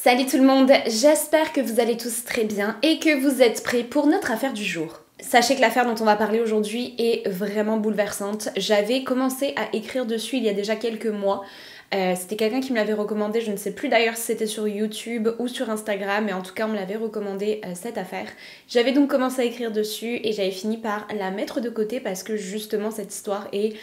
Salut tout le monde, j'espère que vous allez tous très bien et que vous êtes prêts pour notre affaire du jour. Sachez que l'affaire dont on va parler aujourd'hui est vraiment bouleversante. J'avais commencé à écrire dessus il y a déjà quelques mois. C'était quelqu'un qui me l'avait recommandé, je ne sais plus d'ailleurs si c'était sur YouTube ou sur Instagram, mais en tout cas on me l'avait recommandé cette affaire. J'avais donc commencé à écrire dessus et j'avais fini par la mettre de côté parce que justement cette histoire est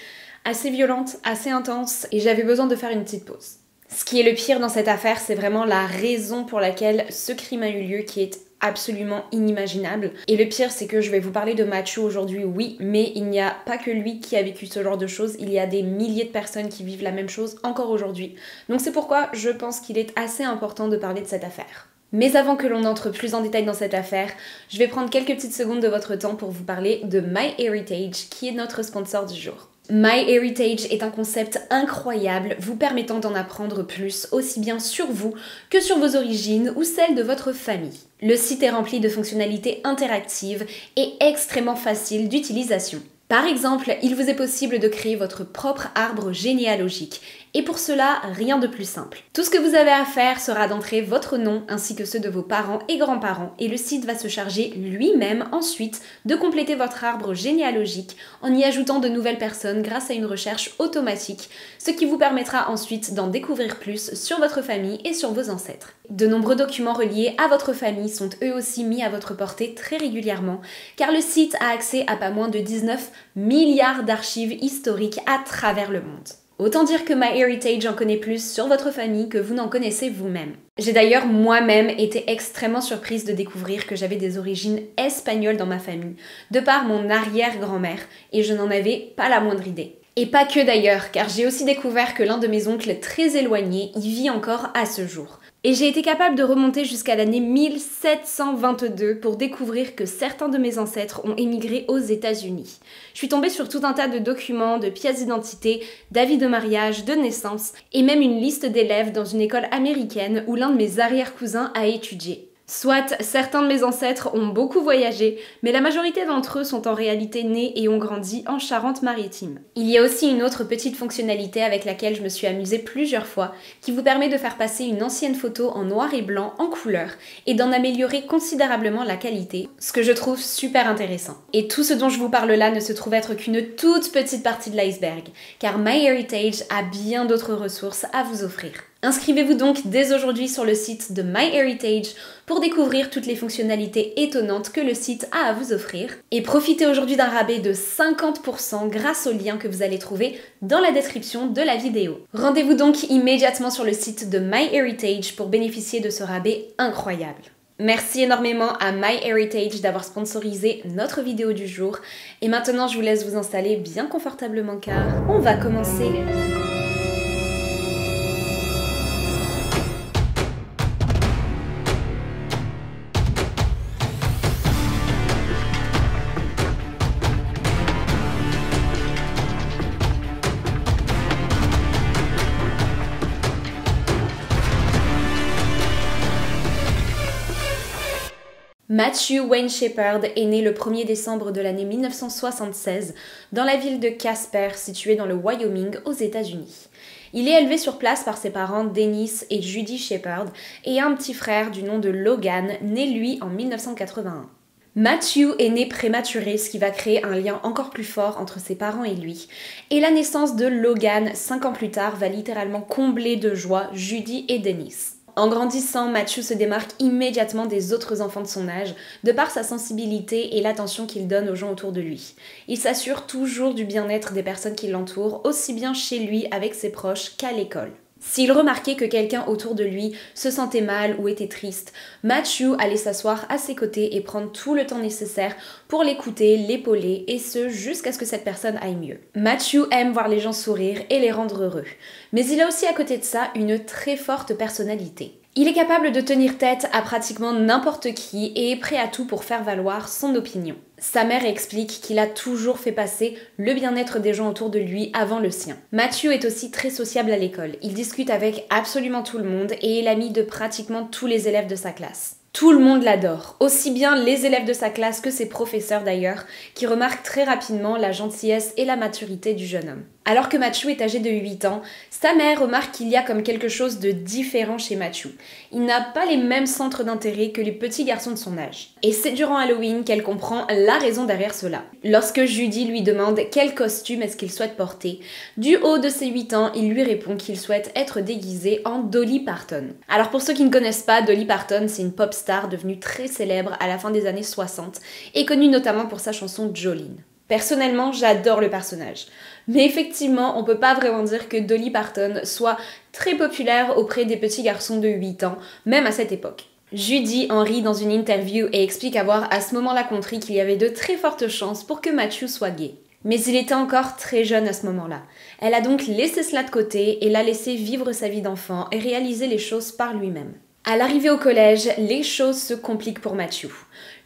assez violente, assez intense et j'avais besoin de faire une petite pause. Ce qui est le pire dans cette affaire, c'est vraiment la raison pour laquelle ce crime a eu lieu qui est absolument inimaginable. Et le pire, c'est que je vais vous parler de Matthew aujourd'hui, oui, mais il n'y a pas que lui qui a vécu ce genre de choses, il y a des milliers de personnes qui vivent la même chose encore aujourd'hui. Donc c'est pourquoi je pense qu'il est assez important de parler de cette affaire. Mais avant que l'on entre plus en détail dans cette affaire, je vais prendre quelques petites secondes de votre temps pour vous parler de MyHeritage, qui est notre sponsor du jour. MyHeritage est un concept incroyable vous permettant d'en apprendre plus aussi bien sur vous que sur vos origines ou celles de votre famille. Le site est rempli de fonctionnalités interactives et extrêmement faciles d'utilisation. Par exemple, il vous est possible de créer votre propre arbre généalogique. Et pour cela, rien de plus simple. Tout ce que vous avez à faire sera d'entrer votre nom ainsi que ceux de vos parents et grands-parents et le site va se charger lui-même ensuite de compléter votre arbre généalogique en y ajoutant de nouvelles personnes grâce à une recherche automatique, ce qui vous permettra ensuite d'en découvrir plus sur votre famille et sur vos ancêtres. De nombreux documents reliés à votre famille sont eux aussi mis à votre portée très régulièrement car le site a accès à pas moins de 19 milliards d'archives historiques à travers le monde. Autant dire que MyHeritage en connaît plus sur votre famille que vous n'en connaissez vous-même. J'ai d'ailleurs moi-même été extrêmement surprise de découvrir que j'avais des origines espagnoles dans ma famille, de par mon arrière-grand-mère, et je n'en avais pas la moindre idée. Et pas que d'ailleurs, car j'ai aussi découvert que l'un de mes oncles très éloignés y vit encore à ce jour. Et j'ai été capable de remonter jusqu'à l'année 1722 pour découvrir que certains de mes ancêtres ont émigré aux États-Unis. Je suis tombée sur tout un tas de documents, de pièces d'identité, d'avis de mariage, de naissance, et même une liste d'élèves dans une école américaine où l'un de mes arrière-cousins a étudié. Soit certains de mes ancêtres ont beaucoup voyagé, mais la majorité d'entre eux sont en réalité nés et ont grandi en Charente-Maritime. Il y a aussi une autre petite fonctionnalité avec laquelle je me suis amusée plusieurs fois, qui vous permet de faire passer une ancienne photo en noir et blanc en couleur et d'en améliorer considérablement la qualité, ce que je trouve super intéressant. Et tout ce dont je vous parle là ne se trouve être qu'une toute petite partie de l'iceberg, car MyHeritage a bien d'autres ressources à vous offrir. Inscrivez-vous donc dès aujourd'hui sur le site de MyHeritage pour découvrir toutes les fonctionnalités étonnantes que le site a à vous offrir et profitez aujourd'hui d'un rabais de 50% grâce au lien que vous allez trouver dans la description de la vidéo. Rendez-vous donc immédiatement sur le site de MyHeritage pour bénéficier de ce rabais incroyable. Merci énormément à MyHeritage d'avoir sponsorisé notre vidéo du jour et maintenant je vous laisse vous installer bien confortablement car on va commencer. Matthew Wayne Shepard est né le 1er décembre de l'année 1976 dans la ville de Casper, située dans le Wyoming aux États-Unis. Il est élevé sur place par ses parents Dennis et Judy Shepard et un petit frère du nom de Logan, né lui en 1981. Matthew est né prématuré, ce qui va créer un lien encore plus fort entre ses parents et lui. Et la naissance de Logan, 5 ans plus tard, va littéralement combler de joie Judy et Dennis. En grandissant, Matthew se démarque immédiatement des autres enfants de son âge, de par sa sensibilité et l'attention qu'il donne aux gens autour de lui. Il s'assure toujours du bien-être des personnes qui l'entourent, aussi bien chez lui avec ses proches qu'à l'école. S'il remarquait que quelqu'un autour de lui se sentait mal ou était triste, Matthew allait s'asseoir à ses côtés et prendre tout le temps nécessaire pour l'écouter, l'épauler et ce jusqu'à ce que cette personne aille mieux. Matthew aime voir les gens sourire et les rendre heureux, mais il a aussi à côté de ça une très forte personnalité. Il est capable de tenir tête à pratiquement n'importe qui et est prêt à tout pour faire valoir son opinion. Sa mère explique qu'il a toujours fait passer le bien-être des gens autour de lui avant le sien. Matthew est aussi très sociable à l'école. Il discute avec absolument tout le monde et est l'ami de pratiquement tous les élèves de sa classe. Tout le monde l'adore, aussi bien les élèves de sa classe que ses professeurs d'ailleurs, qui remarquent très rapidement la gentillesse et la maturité du jeune homme. Alors que Matthew est âgé de 8 ans, sa mère remarque qu'il y a comme quelque chose de différent chez Matthew. Il n'a pas les mêmes centres d'intérêt que les petits garçons de son âge. Et c'est durant Halloween qu'elle comprend la raison derrière cela. Lorsque Judy lui demande quel costume est-ce qu'il souhaite porter, du haut de ses 8 ans, il lui répond qu'il souhaite être déguisé en Dolly Parton. Alors pour ceux qui ne connaissent pas, Dolly Parton, c'est une pop star devenue très célèbre à la fin des années 60 et connue notamment pour sa chanson Jolene. Personnellement, j'adore le personnage. Mais effectivement, on peut pas vraiment dire que Dolly Parton soit très populaire auprès des petits garçons de 8 ans, même à cette époque. Judy en rit dans une interview et explique avoir à ce moment-là compris qu'il y avait de très fortes chances pour que Matthew soit gay. Mais il était encore très jeune à ce moment-là. Elle a donc laissé cela de côté et l'a laissé vivre sa vie d'enfant et réaliser les choses par lui-même. À l'arrivée au collège, les choses se compliquent pour Matthew.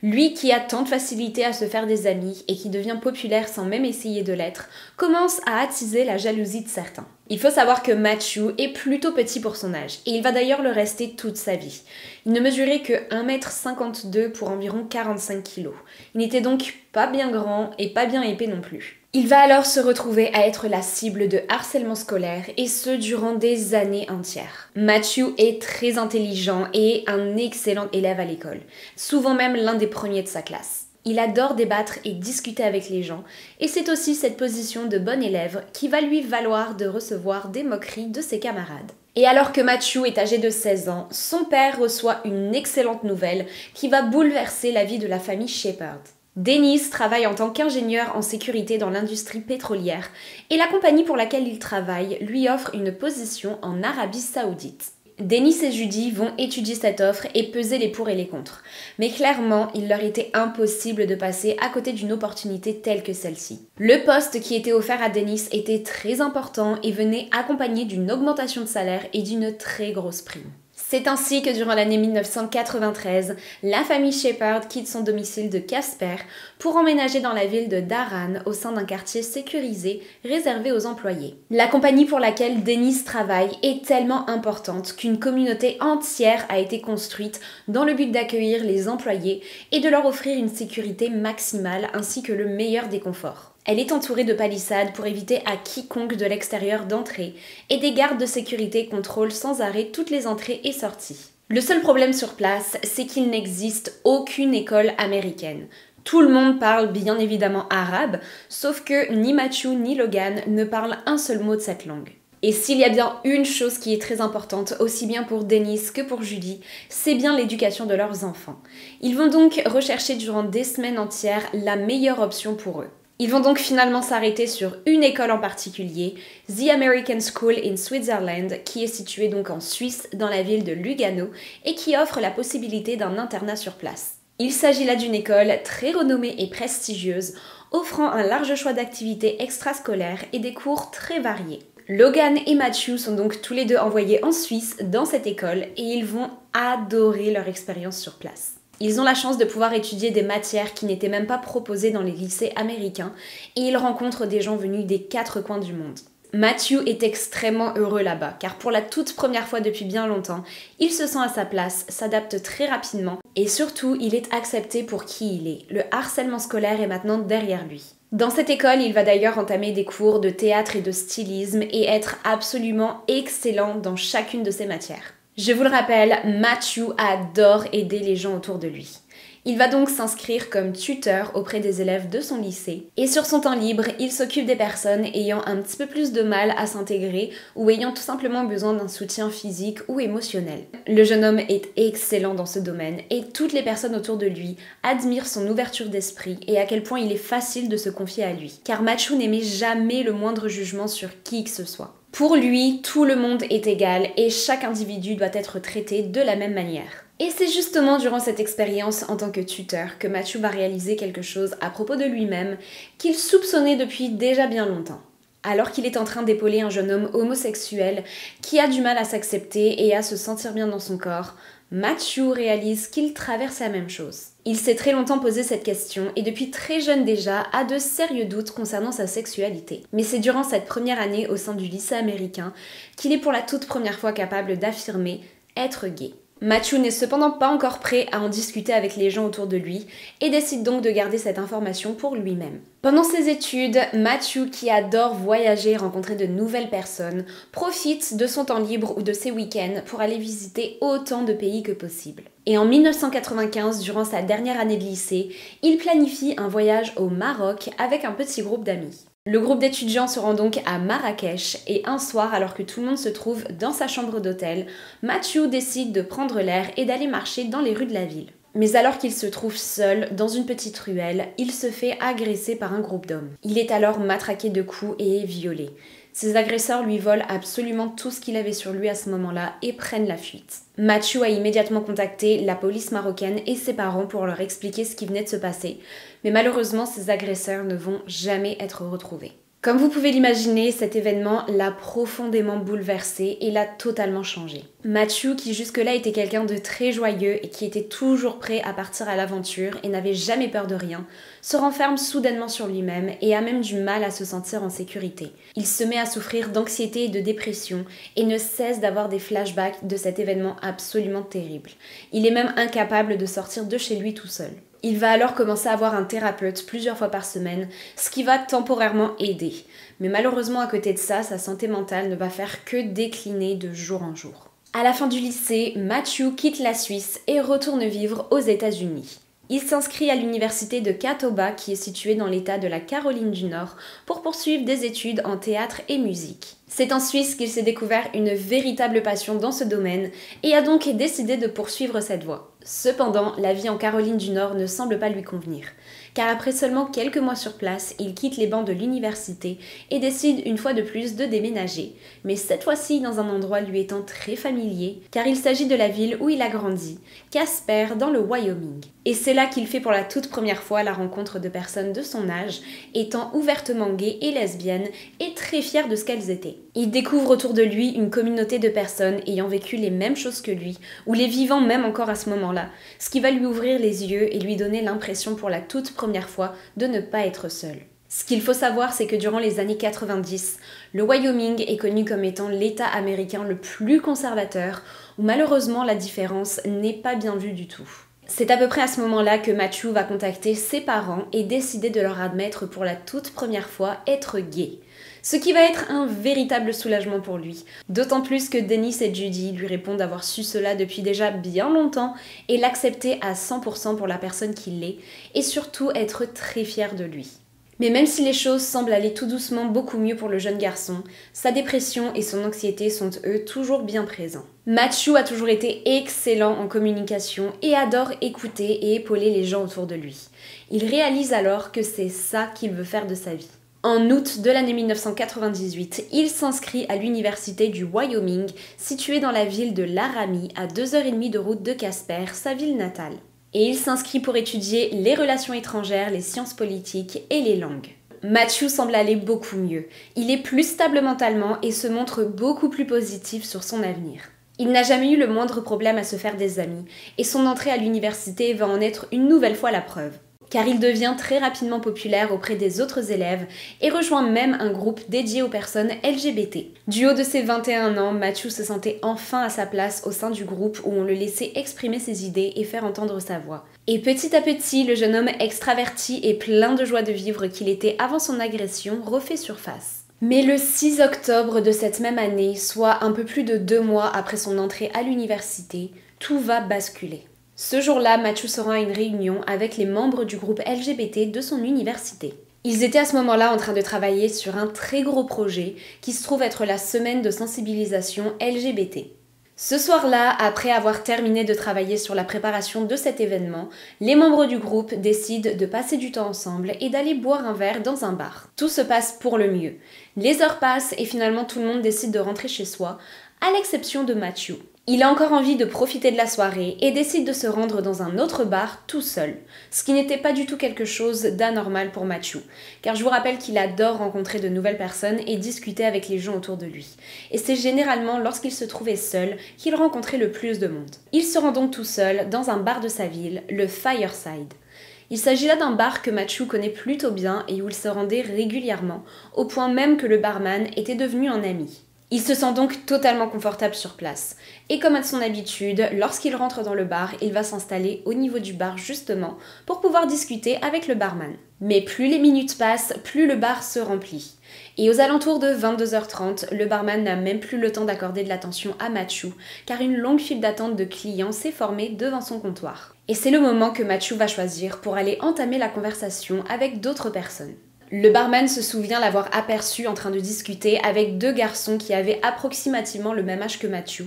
Lui qui a tant de facilité à se faire des amis et qui devient populaire sans même essayer de l'être, commence à attiser la jalousie de certains. Il faut savoir que Matthew est plutôt petit pour son âge, et il va d'ailleurs le rester toute sa vie. Il ne mesurait que 1,52 m pour environ 45 kg. Il n'était donc pas bien grand et pas bien épais non plus. Il va alors se retrouver à être la cible de harcèlement scolaire, et ce durant des années entières. Matthew est très intelligent et un excellent élève à l'école, souvent même l'un des premiers de sa classe. Il adore débattre et discuter avec les gens, et c'est aussi cette position de bon élève qui va lui valoir de recevoir des moqueries de ses camarades. Et alors que Matthew est âgé de 16 ans, son père reçoit une excellente nouvelle qui va bouleverser la vie de la famille Shepherd. Dennis travaille en tant qu'ingénieur en sécurité dans l'industrie pétrolière, et la compagnie pour laquelle il travaille lui offre une position en Arabie Saoudite. Dennis et Judy vont étudier cette offre et peser les pour et les contre. Mais clairement, il leur était impossible de passer à côté d'une opportunité telle que celle-ci. Le poste qui était offert à Dennis était très important et venait accompagné d'une augmentation de salaire et d'une très grosse prime. C'est ainsi que durant l'année 1993, la famille Shepherd quitte son domicile de Casper pour emménager dans la ville de Dhahran au sein d'un quartier sécurisé réservé aux employés. La compagnie pour laquelle Dennis travaille est tellement importante qu'une communauté entière a été construite dans le but d'accueillir les employés et de leur offrir une sécurité maximale ainsi que le meilleur des conforts. Elle est entourée de palissades pour éviter à quiconque de l'extérieur d'entrer et des gardes de sécurité contrôlent sans arrêt toutes les entrées et sorties. Le seul problème sur place, c'est qu'il n'existe aucune école américaine. Tout le monde parle bien évidemment arabe, sauf que ni Matthew ni Logan ne parlent un seul mot de cette langue. Et s'il y a bien une chose qui est très importante, aussi bien pour Dennis que pour Judy, c'est bien l'éducation de leurs enfants. Ils vont donc rechercher durant des semaines entières la meilleure option pour eux. Ils vont donc finalement s'arrêter sur une école en particulier, The American School in Switzerland, qui est située donc en Suisse, dans la ville de Lugano, et qui offre la possibilité d'un internat sur place. Il s'agit là d'une école très renommée et prestigieuse, offrant un large choix d'activités extrascolaires et des cours très variés. Logan et Matthew sont donc tous les deux envoyés en Suisse dans cette école et ils vont adorer leur expérience sur place. Ils ont la chance de pouvoir étudier des matières qui n'étaient même pas proposées dans les lycées américains et ils rencontrent des gens venus des 4 coins du monde. Matthew est extrêmement heureux là-bas car pour la toute première fois depuis bien longtemps, il se sent à sa place, s'adapte très rapidement et surtout il est accepté pour qui il est. Le harcèlement scolaire est maintenant derrière lui. Dans cette école, il va d'ailleurs entamer des cours de théâtre et de stylisme et être absolument excellent dans chacune de ces matières. Je vous le rappelle, Matthew adore aider les gens autour de lui. Il va donc s'inscrire comme tuteur auprès des élèves de son lycée et sur son temps libre, il s'occupe des personnes ayant un petit peu plus de mal à s'intégrer ou ayant tout simplement besoin d'un soutien physique ou émotionnel. Le jeune homme est excellent dans ce domaine et toutes les personnes autour de lui admirent son ouverture d'esprit et à quel point il est facile de se confier à lui. Car Matthew n'émet jamais le moindre jugement sur qui que ce soit. Pour lui, tout le monde est égal et chaque individu doit être traité de la même manière. Et c'est justement durant cette expérience en tant que tuteur que Matthew va réaliser quelque chose à propos de lui-même qu'il soupçonnait depuis déjà bien longtemps. Alors qu'il est en train d'épauler un jeune homme homosexuel qui a du mal à s'accepter et à se sentir bien dans son corps, Matthew réalise qu'il traverse la même chose. Il s'est très longtemps posé cette question et depuis très jeune déjà a de sérieux doutes concernant sa sexualité. Mais c'est durant cette première année au sein du lycée américain qu'il est pour la toute première fois capable d'affirmer être gay. Matthew n'est cependant pas encore prêt à en discuter avec les gens autour de lui et décide donc de garder cette information pour lui-même. Pendant ses études, Matthew, qui adore voyager et rencontrer de nouvelles personnes, profite de son temps libre ou de ses week-ends pour aller visiter autant de pays que possible. Et en 1995, durant sa dernière année de lycée, il planifie un voyage au Maroc avec un petit groupe d'amis. Le groupe d'étudiants se rend donc à Marrakech et un soir, alors que tout le monde se trouve dans sa chambre d'hôtel, Matthew décide de prendre l'air et d'aller marcher dans les rues de la ville. Mais alors qu'il se trouve seul dans une petite ruelle, il se fait agresser par un groupe d'hommes. Il est alors matraqué de coups et est violé. Ses agresseurs lui volent absolument tout ce qu'il avait sur lui à ce moment-là et prennent la fuite. Matthew a immédiatement contacté la police marocaine et ses parents pour leur expliquer ce qui venait de se passer, mais malheureusement ses agresseurs ne vont jamais être retrouvés. Comme vous pouvez l'imaginer, cet événement l'a profondément bouleversé et l'a totalement changé. Matthew, qui jusque-là était quelqu'un de très joyeux et qui était toujours prêt à partir à l'aventure et n'avait jamais peur de rien, se renferme soudainement sur lui-même et a même du mal à se sentir en sécurité. Il se met à souffrir d'anxiété et de dépression et ne cesse d'avoir des flashbacks de cet événement absolument terrible. Il est même incapable de sortir de chez lui tout seul. Il va alors commencer à voir un thérapeute plusieurs fois par semaine, ce qui va temporairement aider. Mais malheureusement, à côté de ça, sa santé mentale ne va faire que décliner de jour en jour. À la fin du lycée, Matthew quitte la Suisse et retourne vivre aux États-Unis. Il s'inscrit à l'université de Catawba, qui est située dans l'état de la Caroline du Nord, pour poursuivre des études en théâtre et musique. C'est en Suisse qu'il s'est découvert une véritable passion dans ce domaine et a donc décidé de poursuivre cette voie. Cependant, la vie en Caroline du Nord ne semble pas lui convenir, car après seulement quelques mois sur place, il quitte les bancs de l'université et décide une fois de plus de déménager, mais cette fois-ci dans un endroit lui étant très familier, car il s'agit de la ville où il a grandi, Casper, dans le Wyoming. Et c'est là qu'il fait pour la toute première fois la rencontre de personnes de son âge, étant ouvertement gays et lesbiennes et très fiers de ce qu'elles étaient. Il découvre autour de lui une communauté de personnes ayant vécu les mêmes choses que lui, ou les vivant même encore à ce moment-là, ce qui va lui ouvrir les yeux et lui donner l'impression pour la toute première fois de ne pas être seul. Ce qu'il faut savoir, c'est que durant les années 90, le Wyoming est connu comme étant l'État américain le plus conservateur, où malheureusement la différence n'est pas bien vue du tout. C'est à peu près à ce moment-là que Matthew va contacter ses parents et décider de leur admettre pour la toute première fois être gay. Ce qui va être un véritable soulagement pour lui, d'autant plus que Dennis et Judy lui répondent avoir su cela depuis déjà bien longtemps et l'accepter à 100% pour la personne qu'il est, et surtout être très fiers de lui. Mais même si les choses semblent aller tout doucement beaucoup mieux pour le jeune garçon, sa dépression et son anxiété sont eux toujours bien présents. Matthew a toujours été excellent en communication et adore écouter et épauler les gens autour de lui. Il réalise alors que c'est ça qu'il veut faire de sa vie. En août de l'année 1998, il s'inscrit à l'université du Wyoming, située dans la ville de Laramie, à 2h30 de route de Casper, sa ville natale. Et il s'inscrit pour étudier les relations étrangères, les sciences politiques et les langues. Matthew semble aller beaucoup mieux. Il est plus stable mentalement et se montre beaucoup plus positif sur son avenir. Il n'a jamais eu le moindre problème à se faire des amis, et son entrée à l'université va en être une nouvelle fois la preuve. Car il devient très rapidement populaire auprès des autres élèves et rejoint même un groupe dédié aux personnes LGBT. Du haut de ses 21 ans, Matthew se sentait enfin à sa place au sein du groupe où on le laissait exprimer ses idées et faire entendre sa voix. Et petit à petit, le jeune homme extraverti et plein de joie de vivre qu'il était avant son agression refait surface. Mais le 6 octobre de cette même année, soit un peu plus de 2 mois après son entrée à l'université, tout va basculer. Ce jour-là, Matthew se rend à une réunion avec les membres du groupe LGBT de son université. Ils étaient à ce moment-là en train de travailler sur un très gros projet qui se trouve être la semaine de sensibilisation LGBT. Ce soir-là, après avoir terminé de travailler sur la préparation de cet événement, les membres du groupe décident de passer du temps ensemble et d'aller boire un verre dans un bar. Tout se passe pour le mieux. Les heures passent et finalement tout le monde décide de rentrer chez soi, à l'exception de Matthew. Il a encore envie de profiter de la soirée et décide de se rendre dans un autre bar tout seul, ce qui n'était pas du tout quelque chose d'anormal pour Matthew, car je vous rappelle qu'il adore rencontrer de nouvelles personnes et discuter avec les gens autour de lui. Et c'est généralement lorsqu'il se trouvait seul qu'il rencontrait le plus de monde. Il se rend donc tout seul dans un bar de sa ville, le Fireside. Il s'agit là d'un bar que Matthew connaît plutôt bien et où il se rendait régulièrement, au point même que le barman était devenu un ami. Il se sent donc totalement confortable sur place. Et comme à son habitude, lorsqu'il rentre dans le bar, il va s'installer au niveau du bar justement pour pouvoir discuter avec le barman. Mais plus les minutes passent, plus le bar se remplit. Et aux alentours de 22h30, le barman n'a même plus le temps d'accorder de l'attention à Matthew, car une longue file d'attente de clients s'est formée devant son comptoir. Et c'est le moment que Matthew va choisir pour aller entamer la conversation avec d'autres personnes. Le barman se souvient l'avoir aperçu en train de discuter avec deux garçons qui avaient approximativement le même âge que Matthew,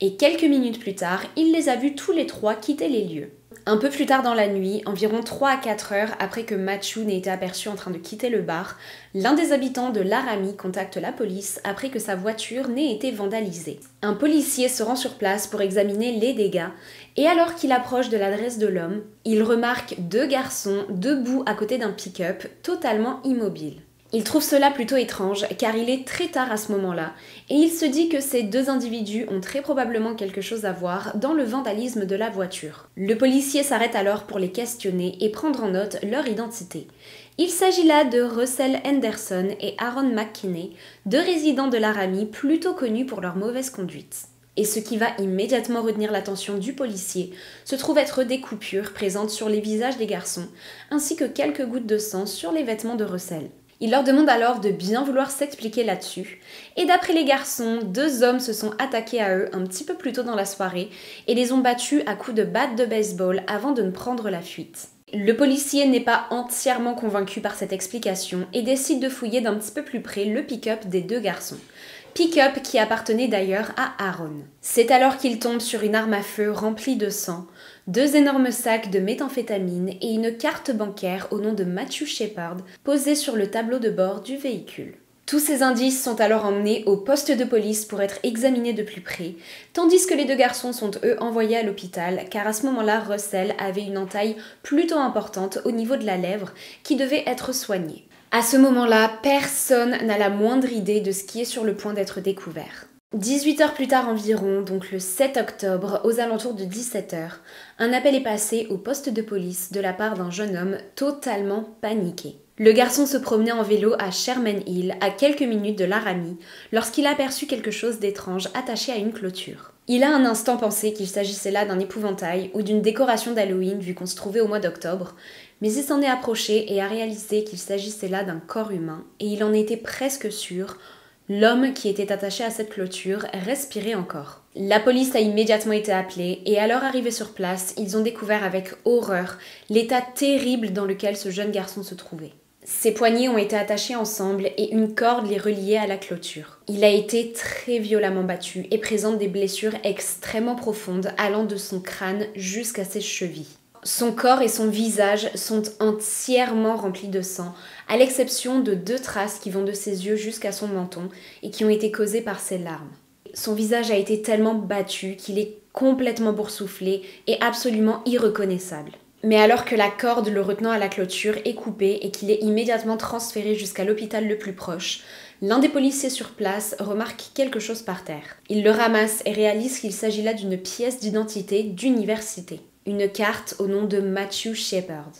et quelques minutes plus tard, il les a vus tous les trois quitter les lieux. Un peu plus tard dans la nuit, environ 3 à 4 heures après que Matthew n'ait été aperçu en train de quitter le bar, l'un des habitants de Laramie contacte la police après que sa voiture n'ait été vandalisée. Un policier se rend sur place pour examiner les dégâts et alors qu'il approche de l'adresse de l'homme, il remarque deux garçons debout à côté d'un pick-up totalement immobile. Il trouve cela plutôt étrange car il est très tard à ce moment-là et il se dit que ces deux individus ont très probablement quelque chose à voir dans le vandalisme de la voiture. Le policier s'arrête alors pour les questionner et prendre en note leur identité. Il s'agit là de Russell Henderson et Aaron McKinney, deux résidents de Laramie plutôt connus pour leur mauvaise conduite. Et ce qui va immédiatement retenir l'attention du policier se trouve être des coupures présentes sur les visages des garçons, ainsi que quelques gouttes de sang sur les vêtements de Russell. Il leur demande alors de bien vouloir s'expliquer là-dessus, et d'après les garçons, deux hommes se sont attaqués à eux un petit peu plus tôt dans la soirée et les ont battus à coups de batte de baseball avant de ne prendre la fuite. Le policier n'est pas entièrement convaincu par cette explication et décide de fouiller d'un petit peu plus près le pick-up des deux garçons. Pick-up qui appartenait d'ailleurs à Aaron. C'est alors qu'il tombe sur une arme à feu remplie de sang, deux énormes sacs de méthamphétamine et une carte bancaire au nom de Matthew Shepard posée sur le tableau de bord du véhicule. Tous ces indices sont alors emmenés au poste de police pour être examinés de plus près, tandis que les deux garçons sont eux envoyés à l'hôpital car à ce moment-là Russell avait une entaille plutôt importante au niveau de la lèvre qui devait être soignée. À ce moment-là, personne n'a la moindre idée de ce qui est sur le point d'être découvert. 18 heures plus tard environ, donc le 7 octobre, aux alentours de 17 heures, un appel est passé au poste de police de la part d'un jeune homme totalement paniqué. Le garçon se promenait en vélo à Sherman Hill, à quelques minutes de Laramie, lorsqu'il a aperçu quelque chose d'étrange attaché à une clôture. Il a un instant pensé qu'il s'agissait là d'un épouvantail ou d'une décoration d'Halloween vu qu'on se trouvait au mois d'octobre, mais il s'en est approché et a réalisé qu'il s'agissait là d'un corps humain, et il en était presque sûr. L'homme qui était attaché à cette clôture respirait encore. La police a immédiatement été appelée et à leur arrivée sur place, ils ont découvert avec horreur l'état terrible dans lequel ce jeune garçon se trouvait. Ses poignets ont été attachés ensemble et une corde les reliait à la clôture. Il a été très violemment battu et présente des blessures extrêmement profondes allant de son crâne jusqu'à ses chevilles. Son corps et son visage sont entièrement remplis de sang, à l'exception de 2 traces qui vont de ses yeux jusqu'à son menton et qui ont été causées par ses larmes. Son visage a été tellement battu qu'il est complètement boursouflé et absolument irreconnaissable. Mais alors que la corde le retenant à la clôture est coupée et qu'il est immédiatement transféré jusqu'à l'hôpital le plus proche, l'un des policiers sur place remarque quelque chose par terre. Il le ramasse et réalise qu'il s'agit là d'une pièce d'identité d'université. Une carte au nom de Matthew Shepard.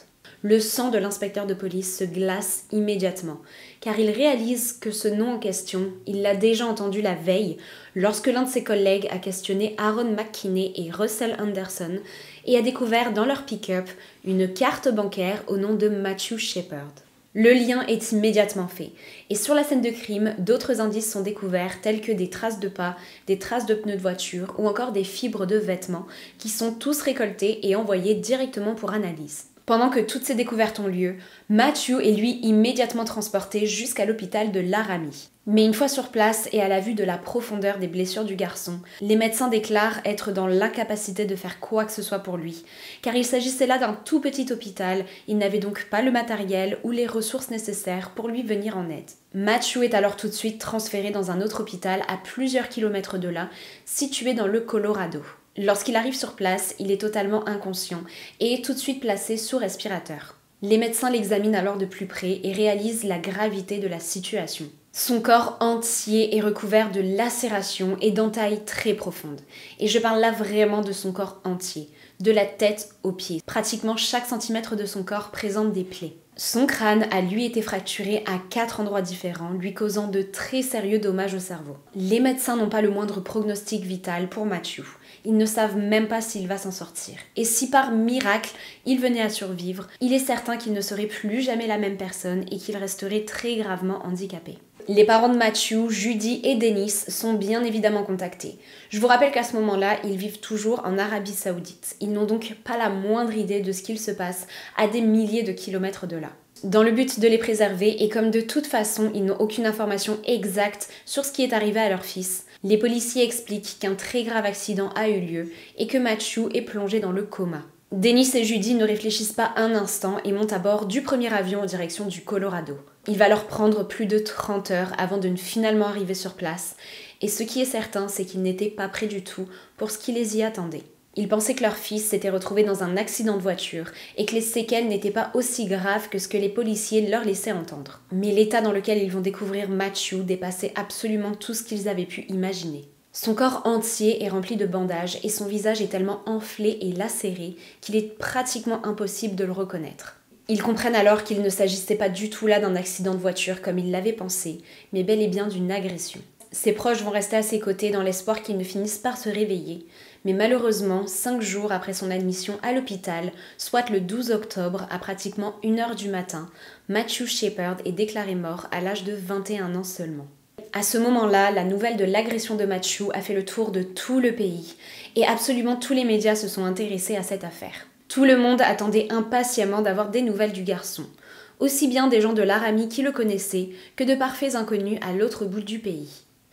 Le sang de l'inspecteur de police se glace immédiatement, car il réalise que ce nom en question, il l'a déjà entendu la veille, lorsque l'un de ses collègues a questionné Aaron McKinney et Russell Henderson et a découvert dans leur pick-up une carte bancaire au nom de Matthew Shepard. Le lien est immédiatement fait, et sur la scène de crime, d'autres indices sont découverts tels que des traces de pas, des traces de pneus de voiture ou encore des fibres de vêtements qui sont tous récoltés et envoyés directement pour analyse. Pendant que toutes ces découvertes ont lieu, Matthew est lui immédiatement transporté jusqu'à l'hôpital de Laramie. Mais une fois sur place et à la vue de la profondeur des blessures du garçon, les médecins déclarent être dans l'incapacité de faire quoi que ce soit pour lui, car il s'agissait là d'un tout petit hôpital, il n'avait donc pas le matériel ou les ressources nécessaires pour lui venir en aide. Matthew est alors tout de suite transféré dans un autre hôpital à plusieurs kilomètres de là, situé dans le Colorado. Lorsqu'il arrive sur place, il est totalement inconscient et est tout de suite placé sous respirateur. Les médecins l'examinent alors de plus près et réalisent la gravité de la situation. Son corps entier est recouvert de lacérations et d'entailles très profondes. Et je parle là vraiment de son corps entier, de la tête aux pieds. Pratiquement chaque centimètre de son corps présente des plaies. Son crâne a lui été fracturé à 4 endroits différents, lui causant de très sérieux dommages au cerveau. Les médecins n'ont pas le moindre prognostic vital pour Matthew. Ils ne savent même pas s'il va s'en sortir. Et si par miracle, il venait à survivre, il est certain qu'il ne serait plus jamais la même personne et qu'il resterait très gravement handicapé. Les parents de Matthew, Judy et Dennis sont bien évidemment contactés. Je vous rappelle qu'à ce moment-là, ils vivent toujours en Arabie Saoudite. Ils n'ont donc pas la moindre idée de ce qu'il se passe à des milliers de kilomètres de là. Dans le but de les préserver, et comme de toute façon ils n'ont aucune information exacte sur ce qui est arrivé à leur fils, les policiers expliquent qu'un très grave accident a eu lieu et que Matthew est plongé dans le coma. Dennis et Judy ne réfléchissent pas un instant et montent à bord du premier avion en direction du Colorado. Il va leur prendre plus de 30 heures avant de finalement arriver sur place, et ce qui est certain, c'est qu'ils n'étaient pas prêts du tout pour ce qui les y attendait. Ils pensaient que leur fils s'était retrouvé dans un accident de voiture et que les séquelles n'étaient pas aussi graves que ce que les policiers leur laissaient entendre. Mais l'état dans lequel ils vont découvrir Matthew dépassait absolument tout ce qu'ils avaient pu imaginer. Son corps entier est rempli de bandages et son visage est tellement enflé et lacéré qu'il est pratiquement impossible de le reconnaître. Ils comprennent alors qu'il ne s'agissait pas du tout là d'un accident de voiture comme ils l'avaient pensé, mais bel et bien d'une agression. Ses proches vont rester à ses côtés dans l'espoir qu'il ne finisse par se réveiller, mais malheureusement, 5 jours après son admission à l'hôpital, soit le 12 octobre, à pratiquement 1h du matin, Matthew Shepard est déclaré mort à l'âge de 21 ans seulement. À ce moment-là, la nouvelle de l'agression de Matthew a fait le tour de tout le pays, et absolument tous les médias se sont intéressés à cette affaire. Tout le monde attendait impatiemment d'avoir des nouvelles du garçon, aussi bien des gens de l'Aramie qui le connaissaient que de parfaits inconnus à l'autre bout du pays.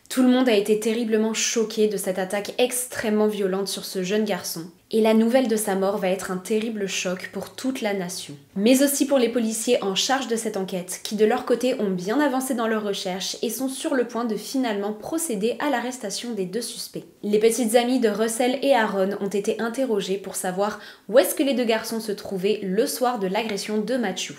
Tout le monde a été terriblement choqué de cette attaque extrêmement violente sur ce jeune garçon, et la nouvelle de sa mort va être un terrible choc pour toute la nation. Mais aussi pour les policiers en charge de cette enquête, qui de leur côté ont bien avancé dans leurs recherches et sont sur le point de finalement procéder à l'arrestation des 2 suspects. Les petites amies de Russell et Aaron ont été interrogées pour savoir où est-ce que les 2 garçons se trouvaient le soir de l'agression de Matthew.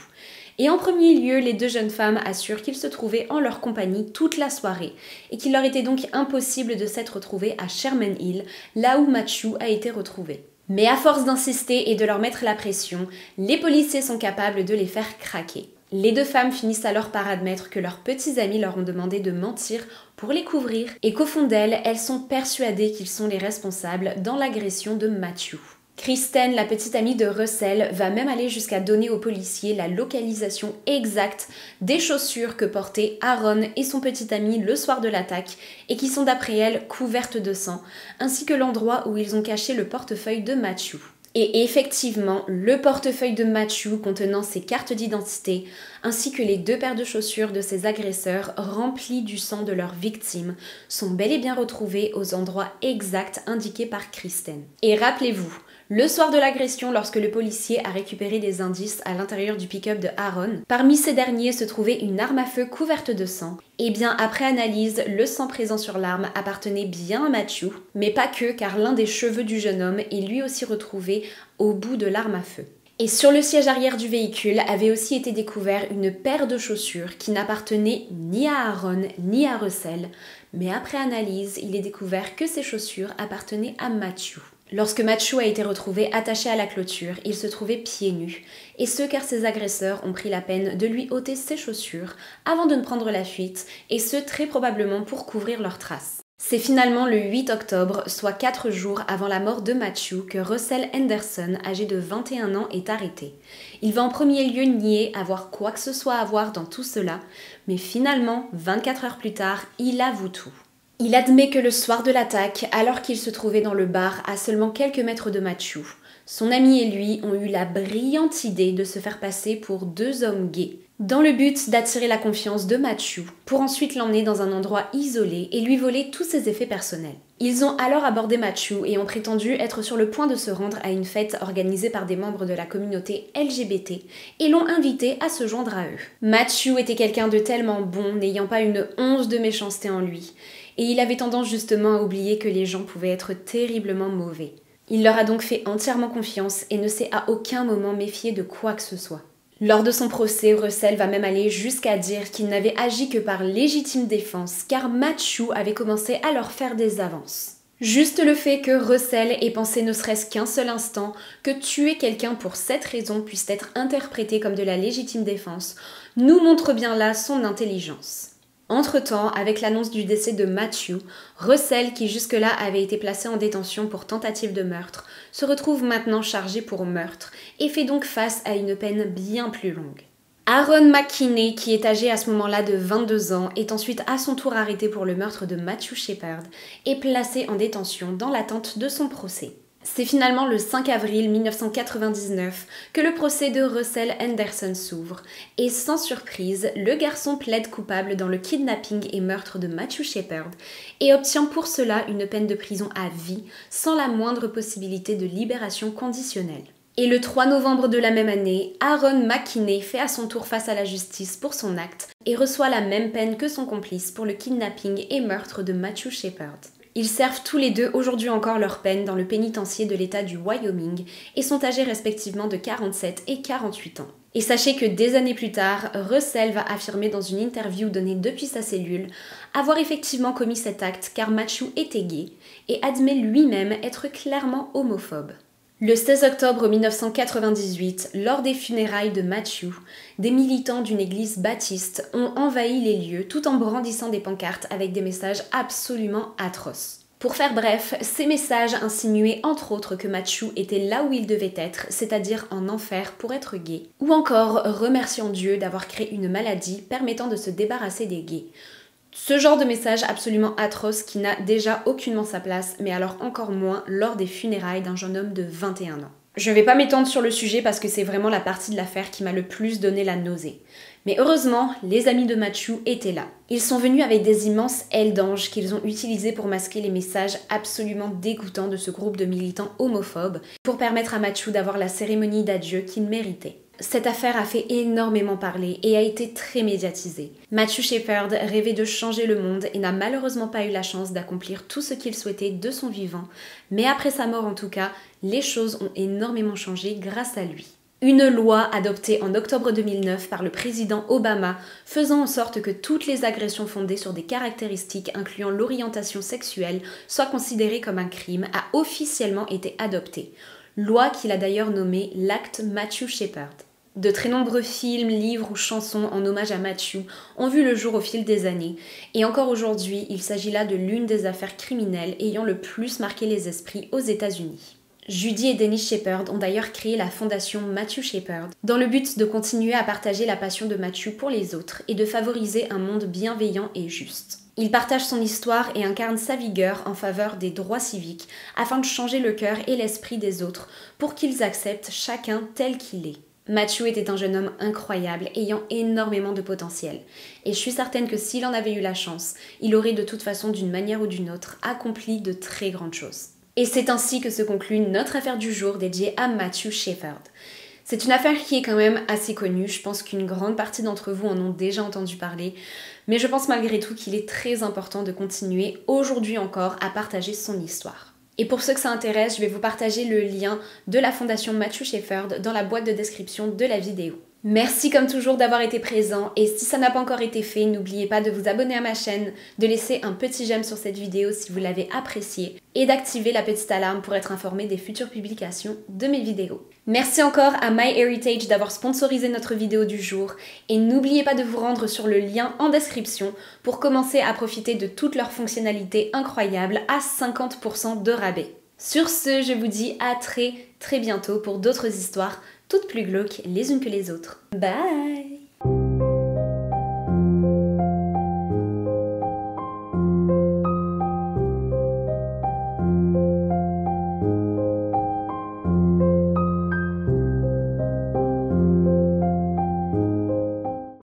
Et en premier lieu, les 2 jeunes femmes assurent qu'ils se trouvaient en leur compagnie toute la soirée et qu'il leur était donc impossible de s'être retrouvés à Sherman Hill, là où Matthew a été retrouvé. Mais à force d'insister et de leur mettre la pression, les policiers sont capables de les faire craquer. Les 2 femmes finissent alors par admettre que leurs petits amis leur ont demandé de mentir pour les couvrir et qu'au fond d'elles, elles sont persuadées qu'ils sont les responsables dans l'agression de Matthew. Kristen, la petite amie de Russell, va même aller jusqu'à donner aux policiers la localisation exacte des chaussures que portaient Aaron et son petit ami le soir de l'attaque et qui sont d'après elle couvertes de sang, ainsi que l'endroit où ils ont caché le portefeuille de Matthew. Et effectivement, le portefeuille de Matthew contenant ses cartes d'identité, ainsi que les 2 paires de chaussures de ses agresseurs remplies du sang de leurs victimes, sont bel et bien retrouvés aux endroits exacts indiqués par Kristen. Et rappelez-vous, le soir de l'agression, lorsque le policier a récupéré des indices à l'intérieur du pick-up de Aaron, parmi ces derniers se trouvait une arme à feu couverte de sang. Et bien après analyse, le sang présent sur l'arme appartenait bien à Matthew, mais pas que, car l'un des cheveux du jeune homme est lui aussi retrouvé au bout de l'arme à feu. Et sur le siège arrière du véhicule avait aussi été découvert une paire de chaussures qui n'appartenait ni à Aaron ni à Russell, mais après analyse, il est découvert que ces chaussures appartenaient à Matthew. Lorsque Matthew a été retrouvé attaché à la clôture, il se trouvait pieds nus, et ce car ses agresseurs ont pris la peine de lui ôter ses chaussures avant de ne prendre la fuite, et ce très probablement pour couvrir leurs traces. C'est finalement le 8 octobre, soit 4 jours avant la mort de Matthew, que Russell Henderson, âgé de 21 ans, est arrêté. Il va en premier lieu nier avoir quoi que ce soit à voir dans tout cela, mais finalement, 24 heures plus tard, il avoue tout. Il admet que le soir de l'attaque, alors qu'il se trouvait dans le bar à seulement quelques mètres de Matthew, son ami et lui ont eu la brillante idée de se faire passer pour 2 hommes gays, dans le but d'attirer la confiance de Matthew, pour ensuite l'emmener dans un endroit isolé et lui voler tous ses effets personnels. Ils ont alors abordé Matthew et ont prétendu être sur le point de se rendre à une fête organisée par des membres de la communauté LGBT et l'ont invité à se joindre à eux. Matthew était quelqu'un de tellement bon, n'ayant pas une once de méchanceté en lui, et il avait tendance justement à oublier que les gens pouvaient être terriblement mauvais. Il leur a donc fait entièrement confiance et ne s'est à aucun moment méfié de quoi que ce soit. Lors de son procès, Russell va même aller jusqu'à dire qu'il n'avait agi que par légitime défense car Matthew avait commencé à leur faire des avances. Juste le fait que Russell ait pensé ne serait-ce qu'un seul instant que tuer quelqu'un pour cette raison puisse être interprété comme de la légitime défense nous montre bien là son intelligence. Entre-temps, avec l'annonce du décès de Matthew, Russell, qui jusque-là avait été placé en détention pour tentative de meurtre, se retrouve maintenant chargé pour meurtre et fait donc face à une peine bien plus longue. Aaron McKinney, qui est âgé à ce moment-là de 22 ans, est ensuite à son tour arrêté pour le meurtre de Matthew Shepard et placé en détention dans l'attente de son procès. C'est finalement le 5 avril 1999 que le procès de Russell Henderson s'ouvre et sans surprise, le garçon plaide coupable dans le kidnapping et meurtre de Matthew Shepard et obtient pour cela une peine de prison à vie sans la moindre possibilité de libération conditionnelle. Et le 3 novembre de la même année, Aaron McKinney fait à son tour face à la justice pour son acte et reçoit la même peine que son complice pour le kidnapping et meurtre de Matthew Shepard. Ils servent tous les deux aujourd'hui encore leur peine dans le pénitencier de l'État du Wyoming et sont âgés respectivement de 47 et 48 ans. Et sachez que des années plus tard, Russell va affirmer dans une interview donnée depuis sa cellule avoir effectivement commis cet acte car Matthew était gay et admet lui-même être clairement homophobe. Le 16 octobre 1998, lors des funérailles de Matthew, des militants d'une église baptiste ont envahi les lieux tout en brandissant des pancartes avec des messages absolument atroces. Pour faire bref, ces messages insinuaient entre autres que Matthew était là où il devait être, c'est-à-dire en enfer pour être gay, ou encore remerciant Dieu d'avoir créé une maladie permettant de se débarrasser des gays. Ce genre de message absolument atroce qui n'a déjà aucunement sa place, mais alors encore moins lors des funérailles d'un jeune homme de 21 ans. Je ne vais pas m'étendre sur le sujet parce que c'est vraiment la partie de l'affaire qui m'a le plus donné la nausée. Mais heureusement, les amis de Matthew étaient là. Ils sont venus avec des immenses ailes d'ange qu'ils ont utilisées pour masquer les messages absolument dégoûtants de ce groupe de militants homophobes pour permettre à Matthew d'avoir la cérémonie d'adieu qu'il méritait. Cette affaire a fait énormément parler et a été très médiatisée. Matthew Shepard rêvait de changer le monde et n'a malheureusement pas eu la chance d'accomplir tout ce qu'il souhaitait de son vivant, mais après sa mort en tout cas, les choses ont énormément changé grâce à lui. Une loi adoptée en octobre 2009 par le président Obama faisant en sorte que toutes les agressions fondées sur des caractéristiques incluant l'orientation sexuelle soient considérées comme un crime a officiellement été adoptée. Loi qu'il a d'ailleurs nommée l'acte Matthew Shepard. De très nombreux films, livres ou chansons en hommage à Matthew ont vu le jour au fil des années, et encore aujourd'hui, il s'agit là de l'une des affaires criminelles ayant le plus marqué les esprits aux États-Unis. Judy et Dennis Shepard ont d'ailleurs créé la fondation Matthew Shepard dans le but de continuer à partager la passion de Matthew pour les autres et de favoriser un monde bienveillant et juste. Il partage son histoire et incarne sa vigueur en faveur des droits civiques afin de changer le cœur et l'esprit des autres pour qu'ils acceptent chacun tel qu'il est. Matthew était un jeune homme incroyable, ayant énormément de potentiel. Et je suis certaine que s'il en avait eu la chance, il aurait de toute façon d'une manière ou d'une autre accompli de très grandes choses. Et c'est ainsi que se conclut notre affaire du jour dédiée à Matthew Shepard. C'est une affaire qui est quand même assez connue, je pense qu'une grande partie d'entre vous en ont déjà entendu parler, mais je pense malgré tout qu'il est très important de continuer aujourd'hui encore à partager son histoire. Et pour ceux que ça intéresse, je vais vous partager le lien de la fondation Matthew Shepard dans la boîte de description de la vidéo. Merci comme toujours d'avoir été présent et si ça n'a pas encore été fait, n'oubliez pas de vous abonner à ma chaîne, de laisser un petit j'aime sur cette vidéo si vous l'avez appréciée et d'activer la petite alarme pour être informé des futures publications de mes vidéos. Merci encore à MyHeritage d'avoir sponsorisé notre vidéo du jour et n'oubliez pas de vous rendre sur le lien en description pour commencer à profiter de toutes leurs fonctionnalités incroyables à 50% de rabais. Sur ce, je vous dis à très bientôt pour d'autres histoires toutes plus glauques les unes que les autres. Bye!